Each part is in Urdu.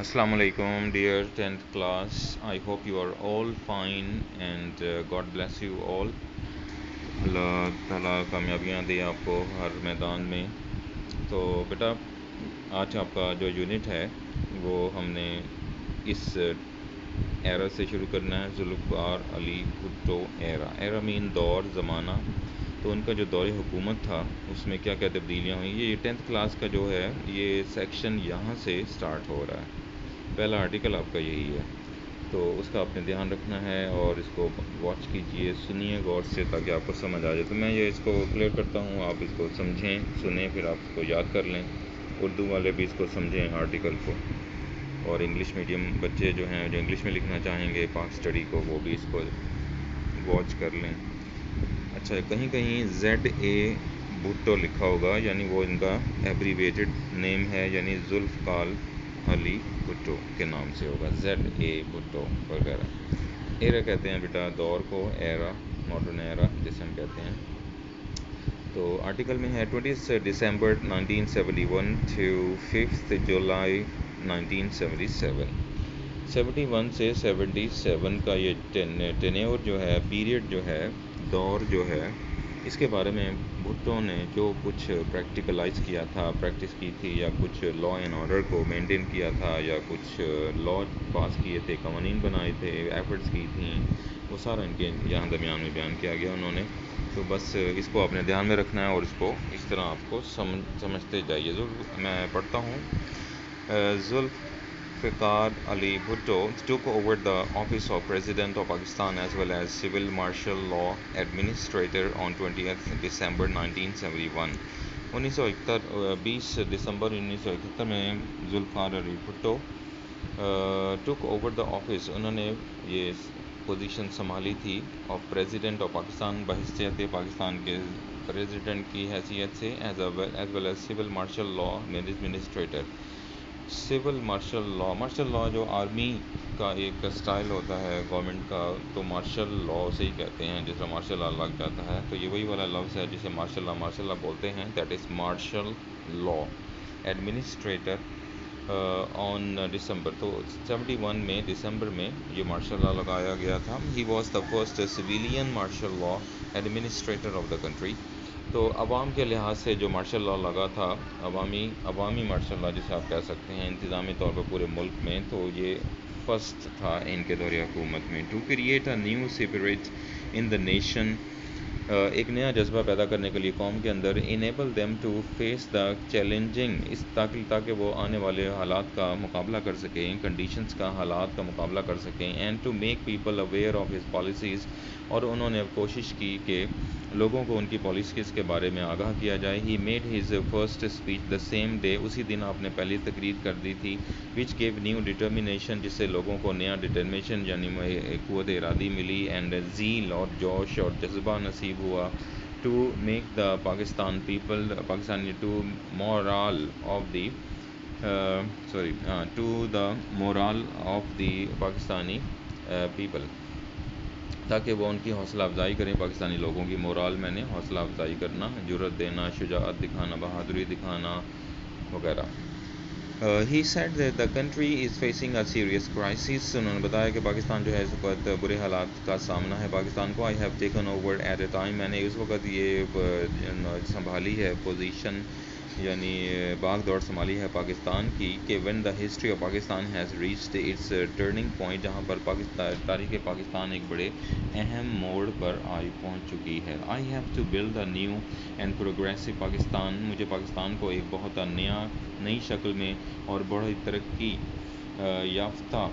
Assalamu alaikum, dear 10th class. I hope you are all fine and God bless you all. اللہ تعالیٰ کامیابیاں دے آپ کو ہر میدان میں. تو بیٹا آج آپ کا جو یونٹ ہے وہ ہم نے اس ایرا سے شروع کرنا ہے. ذوالفقار علی بھٹو ایرا مین دور زمانہ. تو ان کا جو دور حکومت تھا اس میں کیا کیا تبدیلیاں ہوئیں. یہ 10th کلاس کا جو ہے یہ سیکشن یہاں سے سٹارٹ ہو رہا ہے. پہلا آرٹیکل آپ کا یہی ہے تو اس کا آپ نے دھیان رکھنا ہے اور اس کو واچ کیجئے, سنیے غور سے تاکہ آپ کو سمجھ آ جائے. تو میں یہ اس کو کلیئر کرتا ہوں, آپ اس کو سمجھیں, سنیں, پھر آپ اس کو یاد کر لیں. اردو والے بھی اس کو سمجھیں آرٹیکل کو, اور انگلش میڈیم بچے جو ہیں جو انگلش میں لکھنا چاہیں گے پاک اسٹڈی کو وہ بھی اس کو واچ کر لیں. اچھا, کہیں کہیں ZA بھٹو لکھا ہوگا, یعنی وہ ان کا ایبریویٹڈ نیم ہے, یعنی ذوالفقار علی بھٹو کے نام سے ہوگا, ZA بھٹو وغیرہ. ایرا کہتے ہیں بیٹا دور کو, ایرا ماڈرن ایرا جسے ہم کہتے ہیں. تو آرٹیکل میں ہے 20 دسمبر 1971 to 5 جولائی 1977. 71 سے 77 کا یہ ٹینیور جو ہے, پیریڈ جو ہے, دور جو ہے, اس کے بارے میں بھٹو نے جو کچھ پریکٹیکلائز کیا تھا, پریکٹس کی تھی, یا کچھ لا اینڈ آرڈر کو مینٹین کیا تھا, یا کچھ لا پاس کیے تھے, قوانین بنائے تھے, ایفرٹس کی تھیں, وہ سارا ان کے یہاں درمیان میں بیان کیا گیا انہوں نے. تو بس اس کو آپ نے دھیان میں رکھنا ہے اور اس کو اس طرح آپ کو سمجھتے جائیے. میں پڑھتا ہوں. Zulfikar Ali Bhutto took over the office of President of Pakistan as well as Civil Martial Law Administrator on 20th December 1971. 20 دسمبر 1971 میں ذوالفقار علی بھٹو ٹک اوور دا آفس, انہوں نے یہ پوزیشن سنبھالی تھی, آف پریزیڈنٹ آف پاکستان, بحیثیت پاکستان کے پریزیڈنٹ کی حیثیت سے, as well as civil martial law administrator. Civil martial law جو آرمی کا ایک اسٹائل ہوتا ہے گورنمنٹ کا, تو مارشل لا اسے ہی کہتے ہیں, جس طرح مارشل لا لگ جاتا ہے, تو یہ وہی والا لفظ ہے جسے مارشل لا بولتے ہیں, that is martial law administrator. On December, تو 71 میں دسمبر میں یہ مارشل لا لگایا گیا تھا. He was the first civilian martial law administrator of the country. تو عوام کے لحاظ سے جو مارشل لا لگا تھا, عوامی مارشل لا جسے آپ کہہ سکتے ہیں, انتظامی طور پر پورے ملک میں, تو یہ فرسٹ تھا ان کے دور حکومت میں. To create a new spirit in the nation, ایک نیا جذبہ پیدا کرنے کے لیے قوم کے اندر. Enable them to face the challenging, اس تاکہ وہ آنے والے حالات کا مقابلہ کر سکیں, کنڈیشنز کا, حالات کا مقابلہ کر سکیں. And to make people aware of his policies, اور انہوں نے کوشش کی کہ لوگوں کو ان کی پالیسیز کے بارے میں آگاہ کیا جائے. He made his first speech the same day, اسی دن آپ نے پہلی تقریر کر دی تھی, وچ گیو نیو ڈٹرمینیشن, جس سے لوگوں کو نیا ڈٹرمینیشن یعنی قوت ارادی ملی, اینڈ زیل اور جوش اور جذبہ نصیب ہوا, to make the Pakistan people, Pakistani, to morale of the to the morale of the Pakistani people, تاکہ وہ ان کی حوصلہ افزائی کریں, پاکستانی لوگوں کی. مورال میں نے حوصلہ افزائی کرنا, جرأت دینا, شجاعت دکھانا, بہادری دکھانا وغیرہ. He said that the country is facing a serious crisis, انہوں نے بتایا کہ پاکستان جو ہے اس وقت برے حالات کا سامنا ہے پاکستان کو. I have taken over at a time, میں نے اس وقت یہ سنبھالی ہے پوزیشن, یعنی باغ دوڑ سنبھالی ہے پاکستان کی, کہ when the history of Pakistan has reached its turning point, جہاں پر تاریخ پاکستان ایک بڑے اہم موڑ پر پہنچ چکی ہے. I have to build a new and progressive Pakistan, مجھے پاکستان کو ایک بہت نئی شکل میں اور بڑی ترقی یافتہ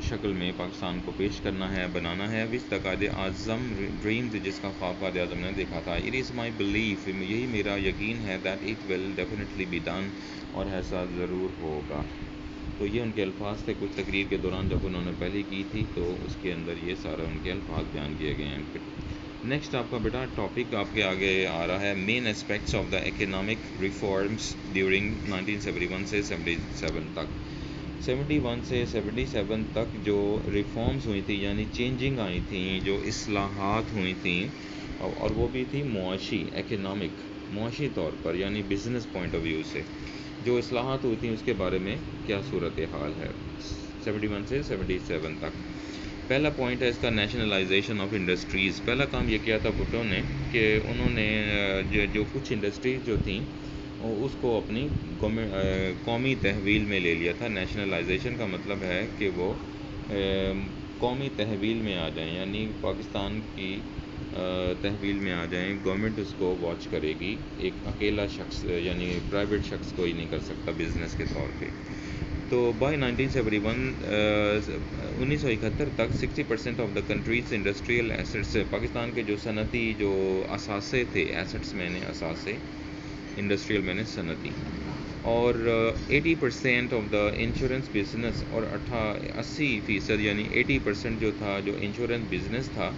شکل میں پاکستان کو پیش کرنا ہے, بنانا ہے. وچ دا قائد اعظم ڈریمز, جس کا خواب قائد اعظم نے دیکھا تھا. اٹ از مائی بلیف, یہی میرا یقین ہے, that it will definitely be done, اور ایسا ضرور ہوگا. تو یہ ان کے الفاظ تھے کچھ تقریر کے دوران جب انہوں نے پہلی کی تھی, تو اس کے اندر یہ سارا ان کے الفاظ بیان کیے گئے ہیں. نیکسٹ آپ کا بیٹا ٹاپک آپ کے آگے آ رہا ہے, main aspects of the economic reforms during 1971 سے 77 تک. 71 سے 77 تک جو ریفارمز ہوئی تھیں, یعنی چینجنگ آئی تھیں, جو اصلاحات ہوئی تھیں, اور وہ بھی تھی معاشی, اکنامک, معاشی طور پر, یعنی بزنس پوائنٹ آف ویو سے. جو اصلاحات ہوئی تھیں اس کے بارے میں کیا صورتحال ہے 71 سے 77 تک. پہلا پوائنٹ ہے اس کا نیشنلائزیشن آف انڈسٹریز. پہلا کام یہ کیا تھا بھٹو نے کہ انہوں نے جو کچھ انڈسٹریز جو تھیں اس کو اپنی قومی تحویل میں لے لیا تھا. نیشنلائزیشن کا مطلب ہے کہ وہ قومی تحویل میں آ جائیں، یعنی پاکستان کی تحویل میں آ جائیں. گورنمنٹ اس کو واچ کرے گی، ایک اکیلا شخص یعنی پرائیویٹ شخص کوئی نہیں کر سکتا بزنس کے طور پہ. تو بائی 1971 1971 تک 60% of the countries industrial assets, Pakistan کے جو صنعتی جو اثاثے تھے، ایسٹس میں نے اثاثے، انڈسٹریل میں نے صنعتی، اور 80% آف دا انشورنس بزنس، اور 80% یعنی 80% جو تھا جو انشورنس بزنس تھا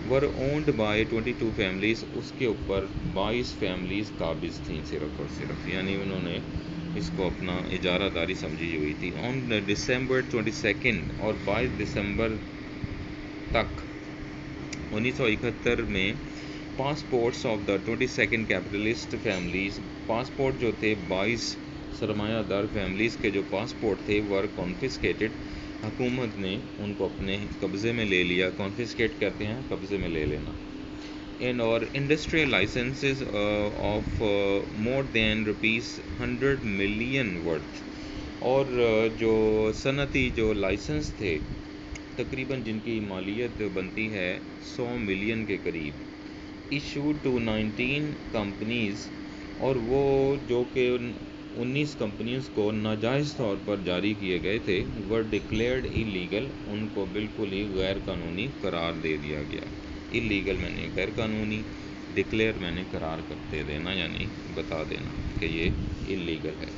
ور اونڈ بائی 22 فیملیز. اس کے اوپر 22 فیملیز قابض تھیں صرف اور صرف، یعنی انہوں نے اس کو اپنا اجارہ داری سمجھی ہوئی تھی. آن ڈسمبر 22 اور 22 دسمبر تک 1971 میں passports of the 22 capitalist families, passport جو تھے 22 سرمایہ دار فیملیز کے جو پاسپورٹ تھے ور کانفسکیٹڈ. حکومت نے ان کو اپنے قبضے میں لے لیا. کانفسکیٹ کہتے ہیں قبضے میں لے لینا. اینڈ اور industrial licenses of more than ₹100 million worth, اور جو صنعتی جو لائسنس تھے تقریباً جن کی مالیت بنتی ہے 100 ملین کے قریب، ایشوڈ ٹو 19 کمپنیز، اور وہ جو کہ 19 کمپنیز کو ناجائز طور پر جاری کیے گئے تھے، ور ڈکلیئرڈ ایلیگل، ان کو بالکل ہی غیر قانونی قرار دے دیا گیا. ایلیگل میں نے غیر قانونی، ڈکلیئر میں نے قرار کرتے دینا یعنی بتا دینا کہ یہ ایلیگل ہے.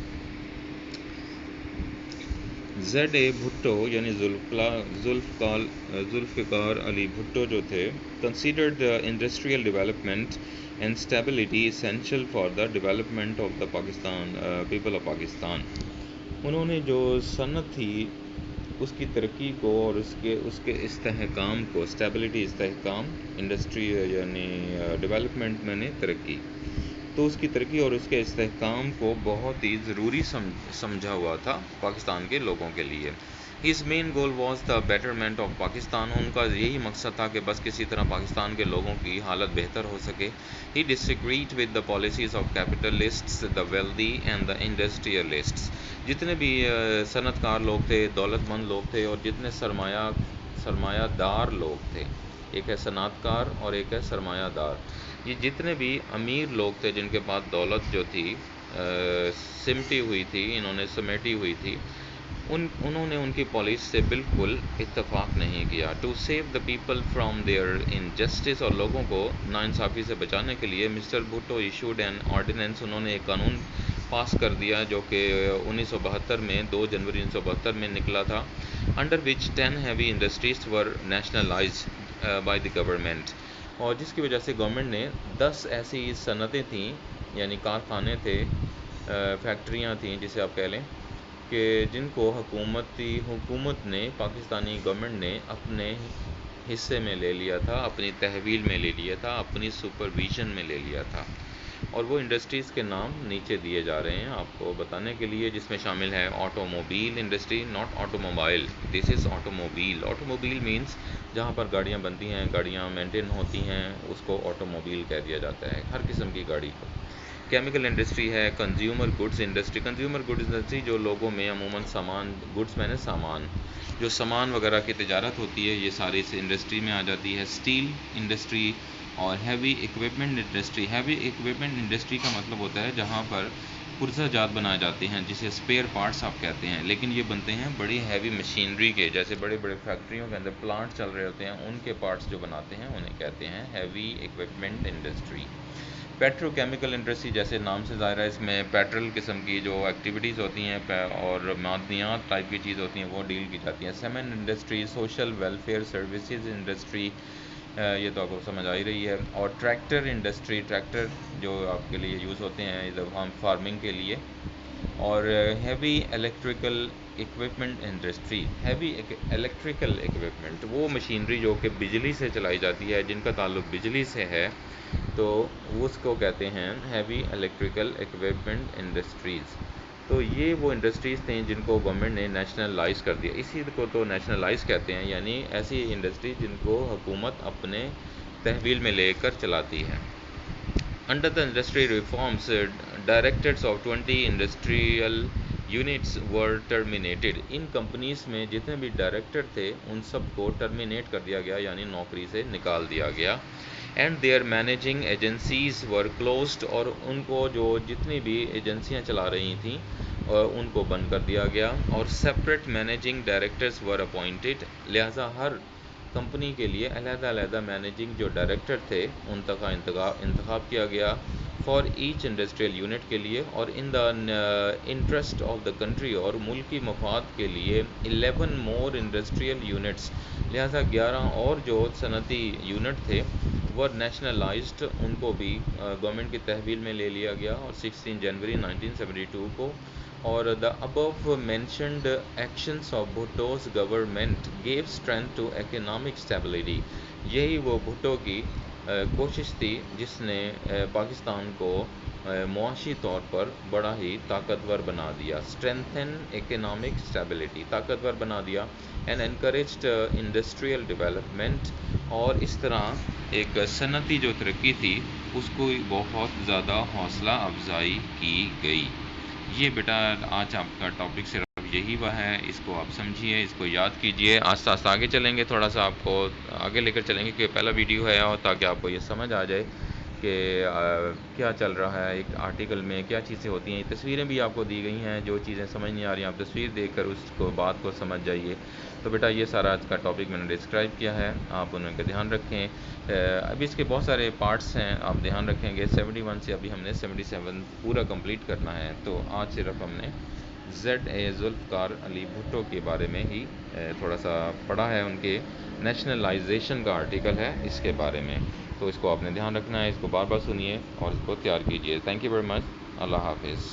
زیڈ اے بھٹو یعنی ذوالفقار علی بھٹو جو تھے، considered industrial development and stability essential for the development of the Pakistan people of Pakistan. انہوں نے جو صنعت تھی اس کی ترقی کو اور اس کے استحکام کو، اسٹیبلٹی استحکام، انڈسٹری یعنی ڈیولپمنٹ میں نے ترقی، تو اس کی ترقی اور اس کے استحکام کو بہت ہی ضروری سمجھا ہوا تھا پاکستان کے لوگوں کے لیے. His main goal was the betterment of Pakistan. ان کا یہی مقصد تھا کہ بس کسی طرح پاکستان کے لوگوں کی حالت بہتر ہو سکے. He disagreed with the policies of capitalists, the wealthy and the industrialists. جتنے بھی صنعت کار لوگ تھے، دولت مند لوگ تھے، اور جتنے سرمایہ دار لوگ تھے، ایک ہے صنعت کار اور ایک ہے سرمایہ دار، یہ جتنے بھی امیر لوگ تھے جن کے پاس دولت جو تھی سمٹی ہوئی تھی، انہوں نے سمیٹی ہوئی تھی، انہوں نے ان کی پالیسی سے بالکل اتفاق نہیں کیا. To save the people from their injustices, اور لوگوں کو ناانصافی سے بچانے کے لیے mister Bhutto issued an ordinance. انہوں نے ایک قانون پاس کر دیا جو کہ 1972 میں 2 جنوری 1972 میں نکلا تھا، under which 10 heavy industries were nationalised by the government. اور جس کی وجہ سے گورنمنٹ نے 10 ایسی صنعتیں تھیں، یعنی کارخانے تھے، فیکٹریاں تھیں جسے آپ کہہ لیں، کہ جن کو حکومت نے، پاکستانی گورنمنٹ نے اپنے حصے میں لے لیا تھا، اپنی تحویل میں لے لیا تھا، اپنی سپرویژن میں لے لیا تھا. اور وہ انڈسٹریز کے نام نیچے دیے جا رہے ہیں آپ کو بتانے کے لیے، جس میں شامل ہے auto mobile industry, not auto mobile, this is auto mobile. Auto mobile means جہاں پر گاڑیاں بنتی ہیں، گاڑیاں مینٹین ہوتی ہیں، اس کو آٹو موبائل کہہ دیا جاتا ہے، ہر قسم کی گاڑی کو. کیمیکل انڈسٹری ہے، consumer goods industry. Consumer goods industry جو لوگوں میں عموماً سامان، گڈز میں نے سامان، جو سامان وغیرہ کی تجارت ہوتی ہے، یہ ساری اس انڈسٹری میں آ جاتی ہے. اسٹیل انڈسٹری اور heavy equipment industry. Heavy equipment industry کا مطلب ہوتا ہے جہاں پر پرزہ جات بنائے جاتے ہیں، جسے اسپیئر پارٹس آپ کہتے ہیں، لیکن یہ بنتے ہیں بڑی ہیوی مشینری کے، جیسے بڑے بڑے فیکٹریوں کے اندر پلانٹ چل رہے ہوتے ہیں، ان کے پارٹس جو بناتے ہیں انہیں کہتے ہیں heavy equipment industry. Petro chemical industry, جیسے نام سے ظاہر ہے، اس میں پیٹرول قسم کی جو ایکٹیویٹیز ہوتی ہیں اور معدنیات ٹائپ کی چیز ہوتی ہیں وہ ڈیل کی جاتی ہیں. Cement industry, social welfare services industry, یہ تو آپ کو سمجھ آ ہی رہی ہے. اور ٹریکٹر انڈسٹری، ٹریکٹر جو آپ کے لیے یوز ہوتے ہیں فارمنگ کے لیے. اور heavy electrical equipment industry. Heavy electrical equipment وہ مشینری جو کہ بجلی سے چلائی جاتی ہے، جن کا تعلق بجلی سے ہے، تو اس کو کہتے ہیں ہیوی الیکٹریکل اکوپمنٹ انڈسٹریز. تو یہ وہ انڈسٹریز تھیں جن کو گورنمنٹ نے نیشنلائز کر دیا. اسی کو تو نیشنلائز کہتے ہیں، یعنی ایسی انڈسٹری جن کو حکومت اپنے تحویل میں لے کر چلاتی ہے. Under the industry reforms, directors of 20 industrial units were terminated. In companies میں جتنے بھی ڈائریکٹر تھے ان سب کو ٹرمینیٹ کر دیا گیا، یعنی نوکری سے نکال دیا گیا. And their managing agencies were closed, اور ان کو جو جتنی بھی ایجنسیاں چلا رہی تھیں ان کو بند کر دیا گیا. اور سپریٹ مینیجنگ ڈائریکٹرز ور اپوائنٹڈ، لہٰذا ہر کمپنی کے لیے علیحدہ علیحدہ مینیجنگ جو ڈائریکٹر تھے ان کا انتخاب کیا گیا فار ایچ انڈسٹریل یونٹ کے لیے. اور in the interest of the country, اور ملکی مفاد کے لیے 11 مور انڈسٹریل یونٹس، لہٰذا 11 اور جو صنعتی یونٹ تھے وہ نیشنلائزڈ، ان کو بھی گورنمنٹ کی تحویل میں لے لیا گیا. اور 16 جنوری 1972 کو. اور the above mentioned actions of Bhutto's government gave strength to economic stability. یہی وہ بھٹو کی کوشش تھی جس نے پاکستان کو معاشی طور پر بڑا ہی طاقتور بنا دیا. strengthen economic stability، طاقتور بنا دیا. and encouraged industrial development، اور اس طرح ایک صنعتی جو ترقی تھی اس کو بہت زیادہ حوصلہ افزائی کی گئی. یہ بیٹا آج آپ کا ٹاپک صرف یہی وہ ہے، اس کو آپ سمجھیے، اس کو یاد کیجئے. آہستہ آہستہ آگے چلیں گے، تھوڑا سا آپ کو آگے لے کر چلیں گے کہ پہلا ویڈیو ہے، اور تاکہ آپ کو یہ سمجھ آ جائے کہ کیا چل رہا ہے ایک آرٹیکل میں، کیا چیزیں ہوتی ہیں. تصویریں بھی آپ کو دی گئی ہیں، جو چیزیں سمجھ نہیں آ رہی ہیں آپ تصویر دیکھ کر اس کو بات کو سمجھ جائیے. تو بیٹا یہ سارا آج کا ٹاپک میں نے ڈسکرائب کیا ہے، آپ ان کا دھیان رکھیں. ابھی اس کے بہت سارے پارٹس ہیں، آپ دھیان رکھیں گے. 71 سے ابھی ہم نے 77 پورا کمپلیٹ کرنا ہے. تو آج صرف ہم نے ذوالفقار علی بھٹو کے بارے میں ہی تھوڑا سا پڑھا ہے، ان کے نیشنلائزیشن کا آرٹیکل ہے اس کے بارے میں. تو اس کو آپ نے دھیان رکھنا ہے، اس کو بار بار سنیے اور اس کو تیار کیجیے. Thank you very much. اللہ حافظ.